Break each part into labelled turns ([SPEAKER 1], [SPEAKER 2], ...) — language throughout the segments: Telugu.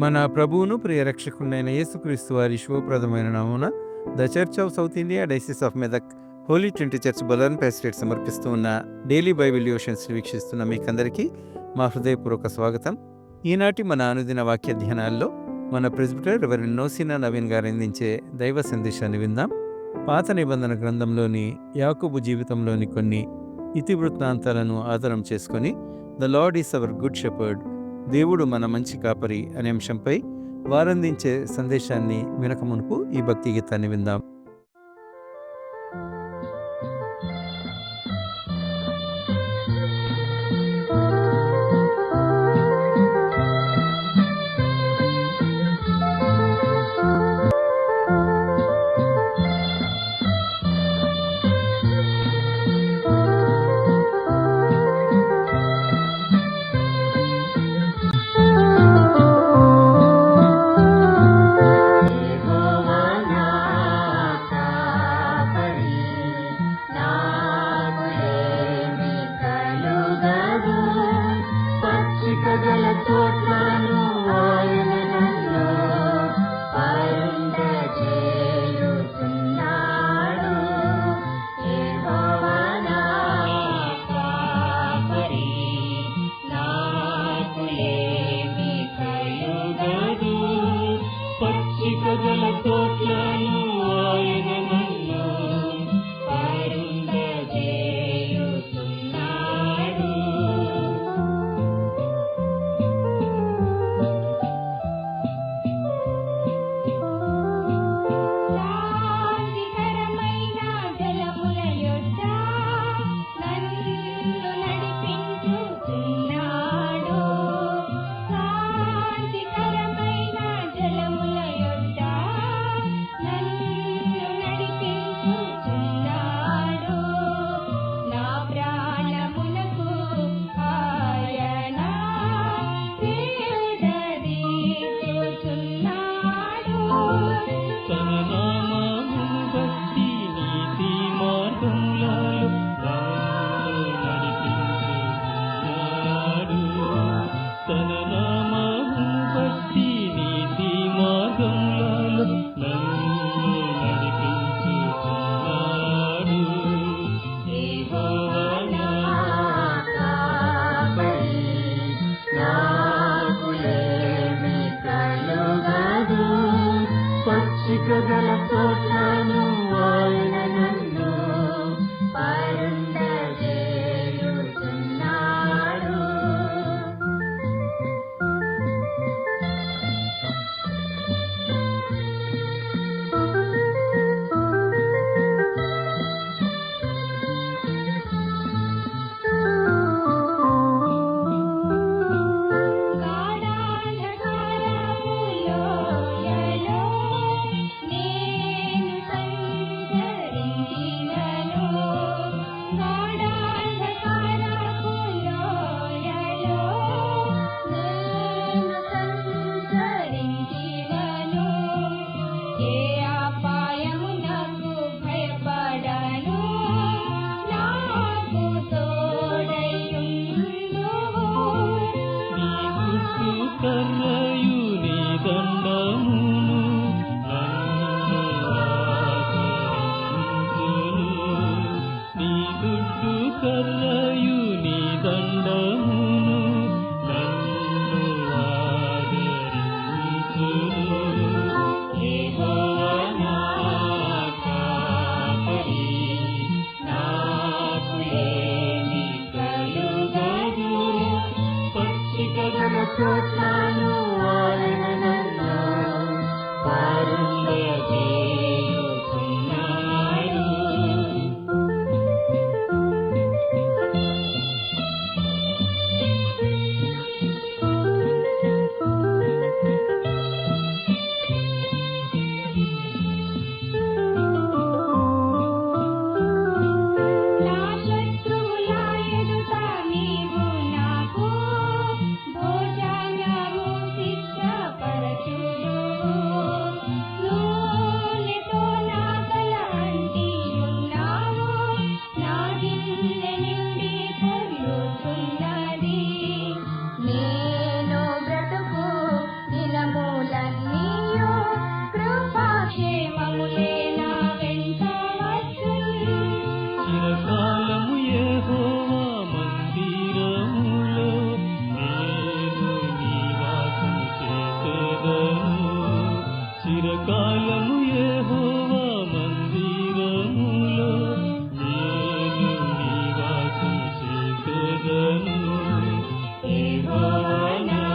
[SPEAKER 1] మన ప్రభువును ప్రియ రక్షకుడైన యేసుక్రీస్తు వారి శుభప్రదమైన నామమున the church of south India diocese of Medak holy trinity church బొలన్ పేస్టేట్ సమర్పిస్తూ ఉన్న డైలీ బైబిల్ డివోషన్స్ వీక్షిస్తున్న మీకందరికీ మా హృదయపూర్వక స్వాగతం. ఈనాటి మన అనుదిన వాక్య ధ్యానాల్లో మన ప్రెస్బిటర్ రెవరెండ్ నోసినా నవీన్ గారు అందించే దైవ సందేశాన్ని విందాం. పాత నిబంధన గ్రంథంలోని యాకోబు జీవితంలోని కొన్ని ఇతివృత్తాంతాలను ఆధారం చేసుకొని the lord is our good shepherd, దేవుడు మన మంచి కాపరి అనే అంశంపై వారందించే సందేశాన్ని వినక మునుపు ఈ భక్తి గీతాన్ని విందాం.
[SPEAKER 2] గాఢాంధకారములో కాలము యెహోవా మందిరములో నేను నివాసం చేసెదను. యెహోవా నా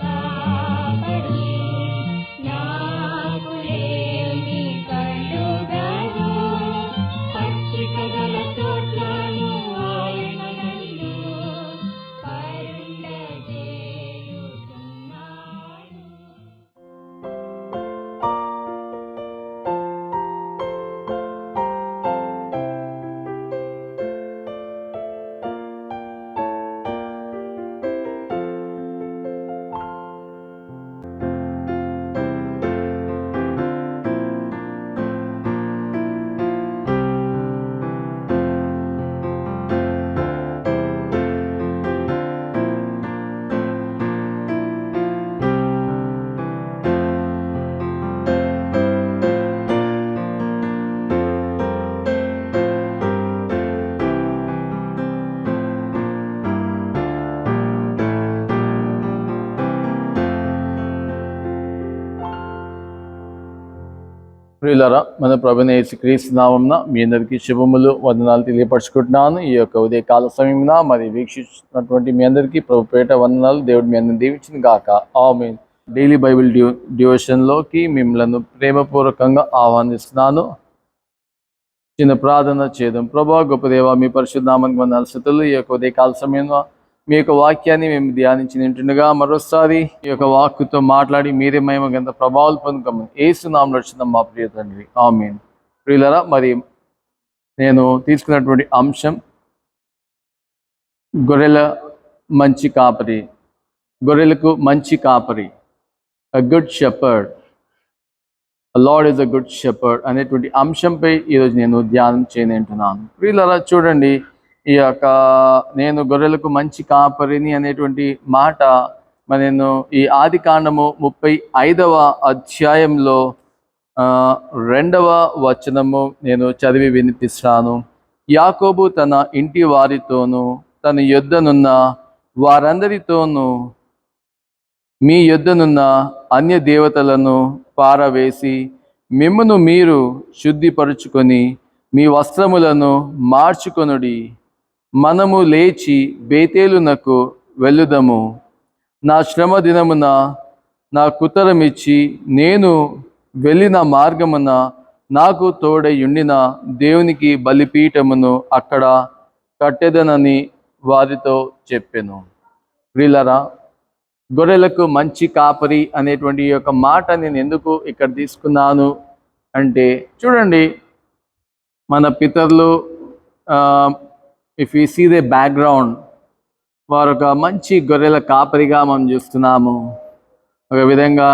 [SPEAKER 2] కాపరి, నాకు ఏమీ కలుగదు. పచ్చిక గల చోట్లను ఆయన నన్ను కరుణజేయుచున్నాడు.
[SPEAKER 3] ప్రియులారా, మన ప్రభువైన యేసుక్రీస్తు నామమున మీ అందరికీ శుభములు, వందనాలు తెలియపరచుకుంటున్నాను. ఈ యొక్క ఉదయకాల సమయమున మరి వీక్షిస్తున్నటువంటి మీ అందరికీ ప్రభు పేట వందనాలు. దేవుడు మీ అందరిని దీవించిన గాక. ఆమేన్. డైలీ బైబిల్ డివోషన్లోకి మిమ్మల్ని ప్రేమపూర్వకంగా ఆహ్వానిస్తున్నాను. చిన్న ప్రార్థన చేద్దాం. ప్రభువా, గొప్ప దేవా, మీ పరిశుద్ధ నామానికి వందనాలు స్తుతులు. ఈ యొక్క ఉదయకాల సమయంలో మీ యొక్క వాక్యాన్ని మేము ధ్యానించి నింటుండగా మరోసారి ఈ యొక్క వాక్కుతో మాట్లాడి మీరే మహిమ గంత ప్రభావాలు పొందుకోమని యేసు నామములో వచ్చిన మా ప్రియ తండ్రి, ఆమేన్. ప్రియులారా, మరి నేను తీసుకున్నటువంటి అంశం గొర్రెల మంచి కాపరి, గొర్రెలకు మంచి కాపరి, a good shepherd, a Lord is a good shepherd అనేటువంటి అంశంపై ఈరోజు నేను ధ్యానం చేయనంటున్నాను. ప్రియులారా, చూడండి, ఈ యొక్క నేను గొర్రెలకు మంచి కాపరిని అనేటువంటి మాట మరి నేను ఈ ఆది కాండము 35వ అధ్యాయంలో 2వ వచనము నేను చదివి వినిపిస్తాను. యాకోబు తన ఇంటి వారితోనూ తన యొద్దనున్న వారందరితోనూ మీ యొద్దనున్న అన్య దేవతలను పారవేసి మిమ్మును మీరు శుద్ధిపరుచుకొని మీ వస్త్రములను మార్చుకొనుడి. మనము లేచి బేతేలునకు వెళ్ళుదము. నా శ్రమ దినమున నా కుతరమిచ్చి నేను వెళ్ళిన మార్గమున నాకు తోడయుండిన దేవునికి బలిపీఠమును అక్కడ కట్టెదనని వారితో చెప్పెను. ప్రియులారా, గొర్రెలకు మంచి కాపరి అనేటువంటి ఈ యొక్క మాట నేను ఎందుకు ఇక్కడ తీసుకున్నాను అంటే, చూడండి, మన పితరులు if you see the background, వారు ఒక మంచి గొర్రెల కాపరిగా మనం చూస్తున్నాము. ఒక విధంగా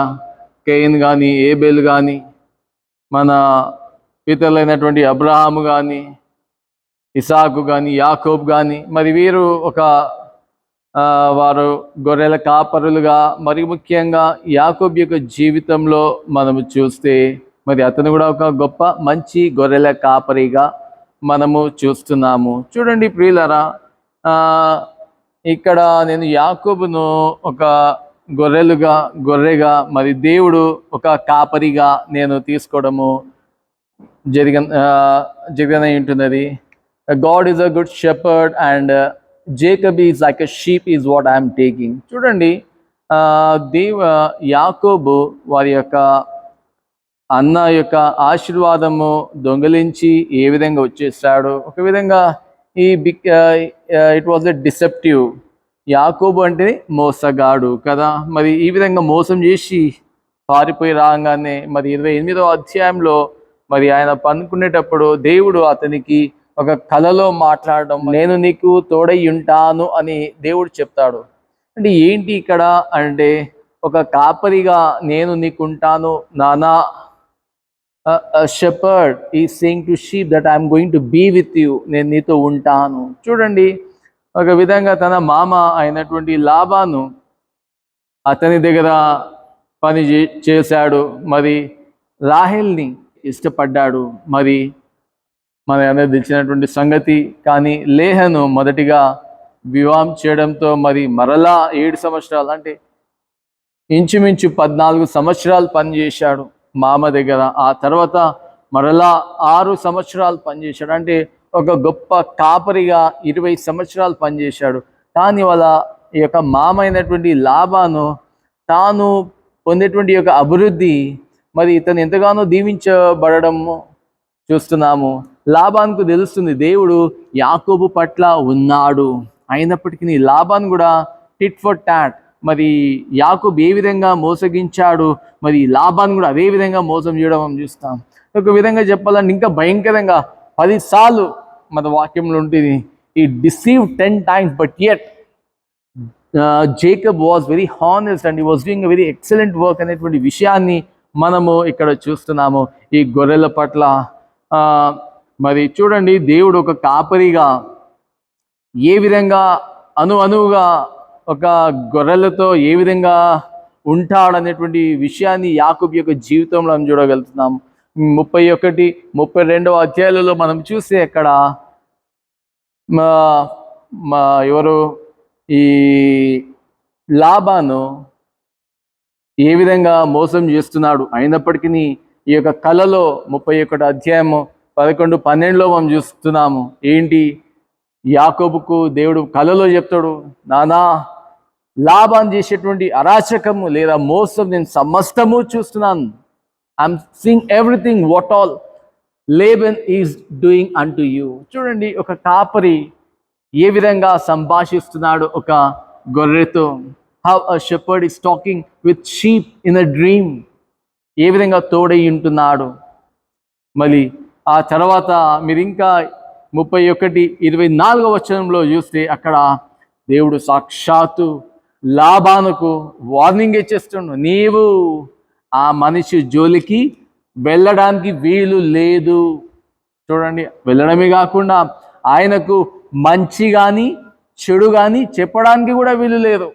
[SPEAKER 3] కయీన్ కానీ, ఏబేలు కానీ, మన పితరులైనటువంటి అబ్రహాము కానీ, ఇసాకు కానీ, యాకోబు కానీ, మరి వీరు వారు గొర్రెల కాపరులుగా, మరి ముఖ్యంగా యాకోబు యొక్క జీవితంలో మనము చూస్తే మరి అతను కూడా ఒక గొప్ప మంచి గొర్రెల కాపరిగా మనము చూస్తున్నాము. చూడండి ప్రియులారా, ఇక్కడ నేను యాకోబును ఒక గొర్రెగా మరి దేవుడు ఒక కాపరిగా నేను తీసుకోవడము జరిగిన ఉంటున్నది. God is a good shepherd and Jacob is like a sheep is what I'm taking. చూడండి, యాకోబు వారి యొక్క అన్న యొక్క ఆశీర్వాదము దొంగలించి ఏ విధంగా వచ్చేసాడు, ఒక విధంగా ఇట్ వాజ్ ఎ డిసెప్టివ్. యాకోబు అంటే మోసగాడు కదా. మరి ఈ విధంగా మోసం చేసి పారిపోయి రాగానే మరి 28వ అధ్యాయంలో మరి ఆయన పనుకునేటప్పుడు దేవుడు అతనికి ఒక కలలో మాట్లాడడం, నేను నీకు తోడై ఉంటాను అని దేవుడు చెప్తాడు. అంటే ఏంటి ఇక్కడ అంటే, ఒక కాపరిగా నేను నీకుంటాను నానా. Shepherd is saying to sheep that I'm going to be with you, నేను నీతో ఉంటాను. చూడండి, ఒక విధంగా తన మామ అయినటువంటి లాబాను అతని దగ్గర పని చేశాడు, మరి రాహేల్ని ఇష్టపడ్డాడు. మరి మన అందరికి తెలిసినటువంటి సంగతి. కానీ లేహను మొదటిగా వివాహం చేయడంతో మరి మరలా 7 సంవత్సరాలు అంటే ఇంచుమించు 14 సంవత్సరాలు పనిచేశాడు. మామ దగ్గర. ఆ తర్వాత మరలా 6 సంవత్సరాలు పనిచేశాడు. అంటే ఒక గొప్ప కాపరిగా 20 సంవత్సరాలు పనిచేశాడు. కానీ వాళ్ళ ఈ యొక్క మామ అయినటువంటి లాబాను తాను పొందేటువంటి యొక్క అభివృద్ధి మరి ఇతను ఎంతగానో దీవించబడము చూస్తున్నాము. లాబానుకు తెలుస్తుంది దేవుడు యాకోబు పట్ల ఉన్నాడు. అయినప్పటికీ లాబాను కూడా టిట్ ఫర్ టాట్, మరి యాకోబు ఏ విధంగా మోసగించాడు, మరి లాబాను కూడా అదే విధంగా మోసం చేయడం మనం చూస్తాం. ఒక విధంగా చెప్పాలంటే ఇంకా భయంకరంగా 10 సార్లు మన వాక్యంలో ఉంటుంది, ఈ deceive 10 times but yet Jacob was very honest and he was doing very excellent work అనేటువంటి విషయాన్ని మనము ఇక్కడ చూస్తున్నాము ఈ గొర్రెల పట్ల. మరి చూడండి, దేవుడు ఒక కాపరిగా ఏ విధంగా అనువుగా ఒక గొర్రెలతో ఏ విధంగా ఉంటాడనేటువంటి విషయాన్ని యాకోబు యొక్క జీవితంలో మనం చూడగలుగుతున్నాం. 31, 32 అధ్యాయాలలో మనం చూస్తే అక్కడ ఎవరు ఈ లాబాను ఏ విధంగా మోసం చేస్తున్నాడు. అయినప్పటికీ ఈ యొక్క కళలో 31 అధ్యాయము 11, 12లో మనం చూస్తున్నాము. ఏంటి, యాకోబుకు దేవుడు కళలో చెప్తాడు, నానా లాబాను చేసేటువంటి అరాచకము లేదా మోసం నేను సమస్తము చూస్తున్నాను. I'm seeing everything what all Laban is doing unto you. చూడండి, ఒక కాపరి ఏ విధంగా సంభాషిస్తున్నాడు ఒక గొర్రెతో. How a shepherd is talking with sheep in a dream. ఏ విధంగా తోడై ఉంటున్నాడు. మళ్ళీ ఆ తర్వాత మీరు ఇంకా 31:24 వచనంలో చూస్తే అక్కడ దేవుడు సాక్షాత్తు లాబానుకు వార్నింగ్ ఇచ్చేస్తుండు, నీవు ఆ మనిషి జోలికి వెళ్ళడానికి వీలు లేదు. చూడండి, వెళ్ళడమే కాకుండా ఆయనకు మంచి కానీ చెడు కానీ చెప్పడానికి కూడా వీలు లేదు.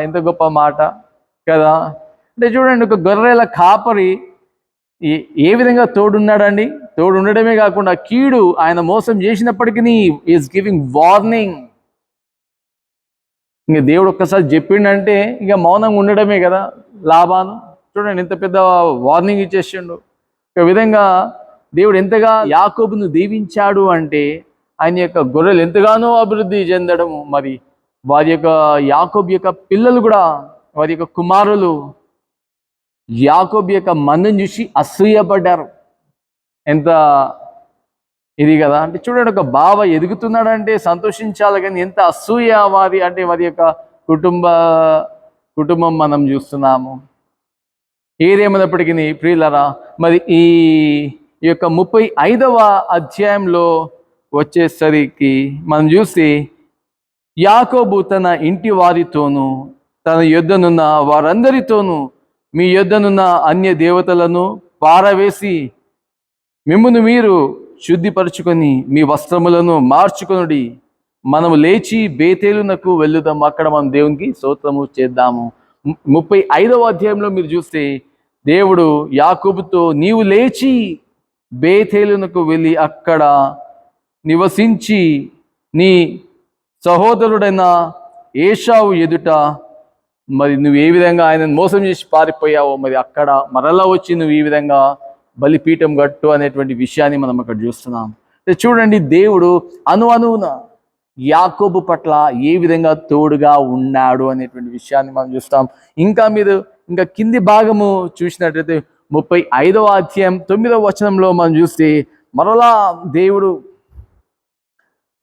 [SPEAKER 3] ఎంత గొప్ప మాట కదా. అంటే చూడండి, ఒక గొర్రెల కాపరి ఏ విధంగా తోడున్నాడండి. తోడు ఉండడమే కాకుండా కీడు ఆయన మోసం చేసినప్పటికీ ఈజ్ గివింగ్ వార్నింగ్. ఇంక దేవుడు ఒక్కసారి చెప్పిండంటే ఇక మౌనంగా ఉండడమే కదా లాబాను. చూడండి, ఎంత పెద్ద వార్నింగ్ ఇచ్చేసిండు. ఒక విధంగా దేవుడు ఎంతగా యాకోబును దీవించాడు అంటే ఆయన యొక్క గొర్రెలు ఎంతగానో అభివృద్ధి చెందడము. మరి వారి యొక్క యాకోబు యొక్క పిల్లలు కూడా, వారి యొక్క కుమారులు యాకోబు యొక్క మందుని చూసి అసూయపడ్డారు. ఎంత ఇది కదా. అంటే చూడండి, ఒక బావ ఎదుగుతున్నాడంటే సంతోషించాలి, కానీ ఎంత అసూయ వారి అంటే వారి యొక్క కుటుంబం మనం చూస్తున్నాము. ఏదేమైనప్పటికీ ప్రియులరా, మరి ఈ యొక్క 35వ అధ్యాయంలో వచ్చేసరికి మనం చూసి యాకోబు తన ఇంటి వారితోనూ తన యొద్దనున్న వారందరితోనూ మీ యొద్దనున్న అన్య దేవతలను పారవేసి మిమ్మును మీరు శుద్ధిపరచుకొని మీ వస్త్రములను మార్చుకొనుడి, మనము లేచి బేతేలునకు వెళ్ళుదాం, అక్కడ మనం దేవునికి స్తోత్రము చేద్దాము. 35వ అధ్యాయంలో మీరు చూస్తే దేవుడు యాకోబుతో నీవు లేచి బేతేలునకు వెళ్ళి అక్కడ నివసించి నీ సహోదరుడైన ఏశావు ఎదుట మరి నువ్వు ఏ విధంగా ఆయనను మోసం చేసి పారిపోయావో మరి అక్కడ మరలా వచ్చి నువ్వు ఈ విధంగా బలిపీఠం కట్టు అనేటువంటి విషయాన్ని మనం అక్కడ చూస్తున్నాం. చూడండి, దేవుడు అనువున యాకోబు పట్ల ఏ విధంగా తోడుగా ఉన్నాడు అనేటువంటి విషయాన్ని మనం చూస్తాం. ఇంకా కింది భాగము చూసినట్లయితే 35వ అధ్యాయం 9వ వచనంలో మనం చూస్తే మరలా దేవుడు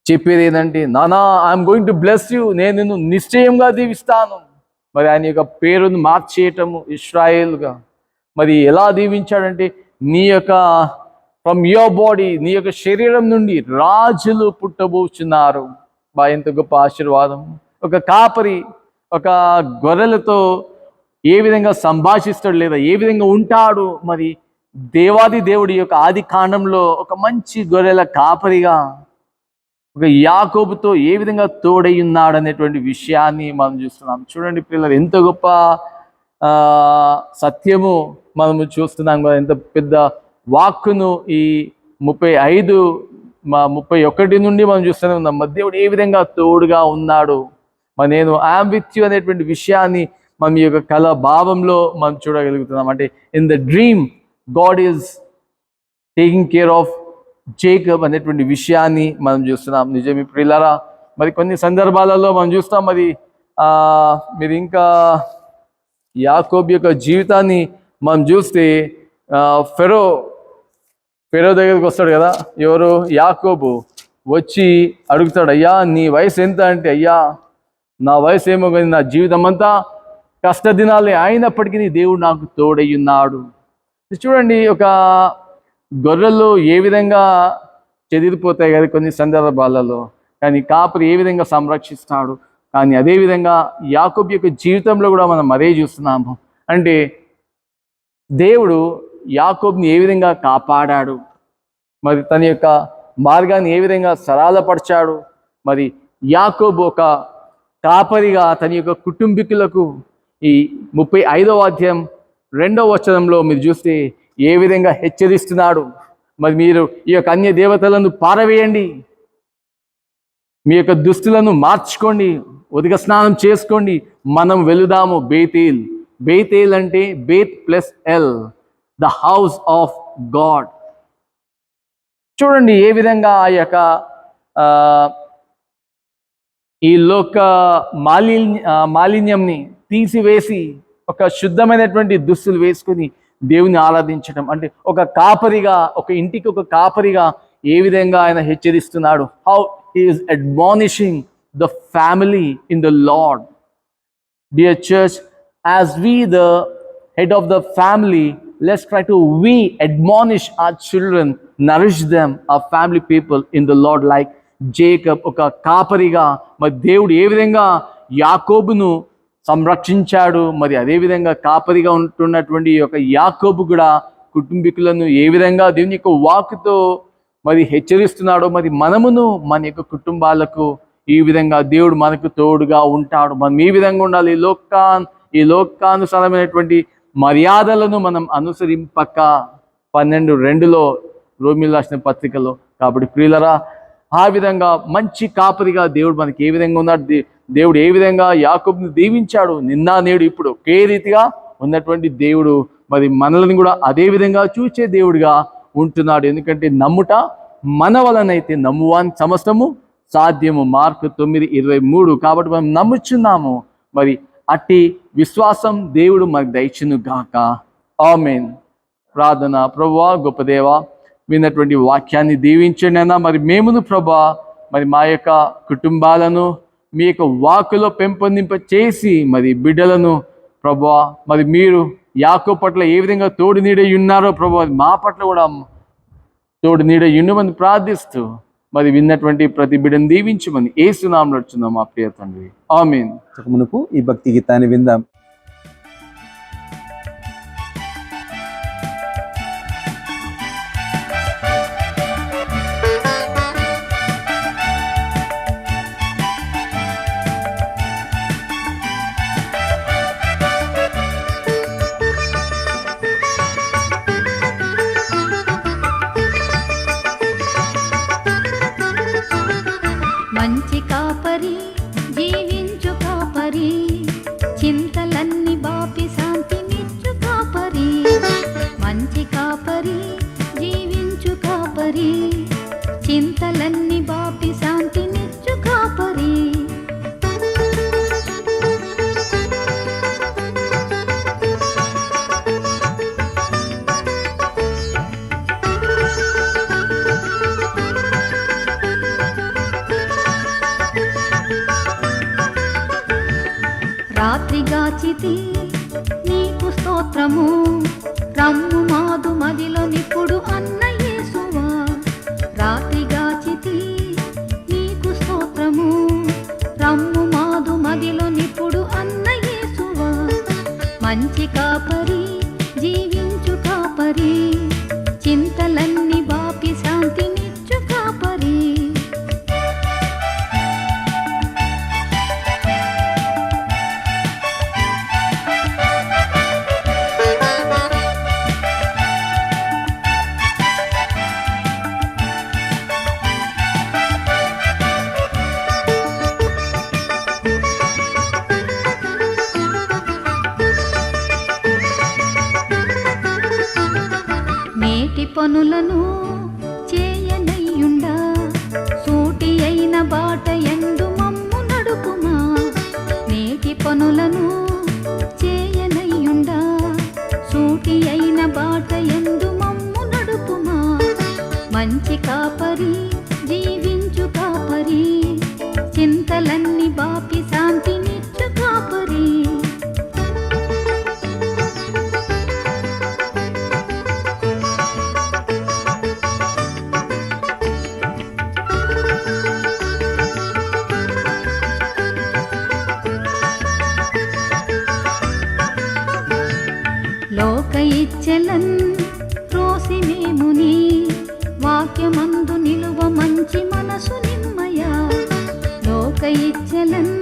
[SPEAKER 3] చెప్పేది ఏంటంటే, నానా I'm going to bless you, నేను నిన్ను నిశ్చయంగా దీవిస్తాను. మరి ఆయన యొక్క పేరును మార్చేయటము ఇశ్రాయేల్గా. మరి ఎలా దీవించాడంటే, నీ యొక్క ఫ్రమ్ యువర్ బాడీ, నీ యొక్క శరీరం నుండి రాజులు పుట్టబోచున్నారు. ఎంత గొప్ప ఆశీర్వాదం. ఒక కాపరి ఒక గొర్రెలతో ఏ విధంగా సంభాషిస్తాడు లేదా ఏ విధంగా ఉంటాడు. మరి దేవాది దేవుడి యొక్క ఆది కాండంలో ఒక మంచి గొర్రెల కాపరిగా ఒక యాకోబుతో ఏ విధంగా తోడై ఉన్నాడు అనేటువంటి విషయాన్ని మనం చూస్తున్నాం. చూడండి పిల్లలు, ఎంత గొప్ప సత్యము మనము చూస్తున్నాం కదా. ఎంత పెద్ద వాక్కును ఈ 31 నుండి మనం చూస్తూనే ఉన్నాం. మరి దేవుడు ఏ విధంగా తోడుగా ఉన్నాడు. మరి నేను ఐఎమ్ విత్ యూ అనేటువంటి విషయాన్ని మనం ఈ యొక్క కళ భావంలో మనం చూడగలుగుతున్నాం. అంటే in the dream God is taking care of Jacob అనేటువంటి విషయాన్ని మనం చూస్తున్నాం. నిజమే ప్రియులారా, మరి కొన్ని సందర్భాలలో మనం చూస్తాం. మరి మీరు ఇంకా యాకోబు యొక్క జీవితాన్ని మనం చూస్తే ఫెరో దగ్గరికి వస్తాడు కదా. ఎవరు? యాకోబు వచ్చి అడుగుతాడు, అయ్యా నీ వయసు ఎంత అంటే, అయ్యా నా వయసు ఏమో కానీ నా జీవితం అంతా కష్టదినాలే, అయినప్పటికీ నీ దేవుడు నాకు తోడయ్యున్నాడు. చూడండి, ఒక గొర్రెలు ఏ విధంగా చెదిరిపోతాయి కదా కొన్ని సందర్భాలలో, కానీ కాపరి ఏ విధంగా సంరక్షిస్తాడు. కానీ అదేవిధంగా యాకోబు యొక్క జీవితంలో కూడా మనం అదే చూస్తున్నాము. అంటే దేవుడు యాకోబుని ఏ విధంగా కాపాడాడు, మరి తన యొక్క మార్గాన్ని ఏ విధంగా సరళపరిచాడు. మరి యాకోబు ఒక కాపరిగా తన యొక్క కుటుంబీకులకు ఈ 35వ అధ్యాయం 2వ వచనంలో మీరు చూస్తే ఏ విధంగా హెచ్చరిస్తున్నాడు. మరి మీరు ఈ యొక్క అన్య దేవతలను పారవేయండి, మీ యొక్క దుస్తులను మార్చుకోండి, ఉదక స్నానం చేసుకోండి, మనం వెళుదాము బేతేల్. బేతేల్ అంటే Beth plus El, the house of God. చూడండి ఏ విధంగా ఆ యొక్క ఈ లోక మాలిన్యంని తీసివేసి ఒక శుద్ధమైనటువంటి దుస్తులు వేసుకుని దేవుని ఆరాధించడం. అంటే ఒక కాపరిగా, ఒక ఇంటికి ఒక కాపరిగా ఏ విధంగా ఆయన హెచ్చరిస్తున్నాడు. How he is admonishing the family in the Lord. Dear church, as we the head of the family, let's try to admonish our children, nourish them, our family people in the Lord, like Jacob. ఒక కాపరిగా మరి దేవుడు ఏ విధంగా యాకోబును సంరక్షించాడు, మరి అదేవిధంగా కాపరిగా ఉంటున్నటువంటి ఈ యొక్క యాకోబు కూడా కుటుంబీకులను ఏ విధంగా దేవుని యొక్క వాక్కుతో మరి హెచ్చరిస్తున్నాడో, మరి మనమును మన యొక్క కుటుంబాలకు ఈ విధంగా దేవుడు మనకు తోడుగా ఉంటాడు. మనం ఈ విధంగా ఉండాలి. ఈ లోకానుసారమైనటువంటి మర్యాదలను మనం అనుసరింపక 12:2 రోమియోలు రాసిన పత్రికలో. కాబట్టి ప్రియులరా, ఆ విధంగా మంచి కాపరిగా దేవుడు మనకి ఏ విధంగా ఉన్నాడు, దేవుడు ఏ విధంగా యాకోబుని దీవించాడు, నిన్న నేడు ఇప్పుడు ఒకే రీతిగా ఉన్నటువంటి దేవుడు మరి మనల్ని కూడా అదే విధంగా చూసే దేవుడిగా ఉంటున్నాడు. ఎందుకంటే నమ్ముట మన వలనైతే నమ్మువాని సమస్తము సాధ్యము, మార్కు 9:23. కాబట్టి మనం నమ్ముచున్నాము. మరి అట్టి విశ్వాసం దేవుడు మనకు దయచును గాక. ఆమేన్. ప్రార్థన. ప్రభువా, గొప్ప దేవా, విన్నటువంటి వాక్యాన్ని దీవించండి అన్న. మరి మేమును ప్రభువా, మరి మా యొక్క కుటుంబాలను మీ యొక్క వాక్కులో పెంపొందింప చేసి మరి బిడ్డలను ప్రభువా, మరి మీరు యాకోబు పట్ల ఏ విధంగా తోడు నీడై ఉన్నారో ప్రభువా, మా పట్ల కూడా తోడు నీడై ఉండమని ప్రార్థిస్తూ మరి విన్నటువంటి ప్రతి బిడ్డను దీవించమని యేసు నామములో అడుగుచున్నాము మా ప్రియ తండ్రి. ఆమేన్.
[SPEAKER 1] మునుపు ఈ భక్తి గీతాన్ని విందాం.
[SPEAKER 2] మంచి కాపరి, జీవించు కాపరి, చింతలన్నీ బాపి శాంతినిచ్చు కాపరి. మంచి కాపరి, జీవించు కాపరి, చింతలన్నీ బాపి శాంతినిచ్చు కాపరి. రాత్రిగాచితి నీకు స్తోత్రము, రమ్ము మాదు మదిలో నిప్పుడు అన్న యేసువా. రాత్రిగాచితి నీకు స్తోత్రము, రమ్ము మాదు మదిలో నిప్పుడు అన్న యేసువా. మంచి కాపరి, జీవించు కాపరి, చింతలన్నీ బాపి శాంతినిచ్చు కాపరి. నేటి పనులను చేయనయ్యుండా సూటి అయిన బాట ఎందు మమ్ము నడుపుమా. నేటి పనులను చేయనయ్యుండా సూటి అయిన బాట ఎందు మమ్ము నడుపుమా. మంచి కాపరి జీవించు కాపరి చింతలన్నీ బాపి శాంతినిచ్చు కాపరి. లోక ఇచ్చెలన్ రోసి మేముని వాక్యమందు నిలువ మంచి మనసు నిమ్మయ. లోక ఇచ్చెలన్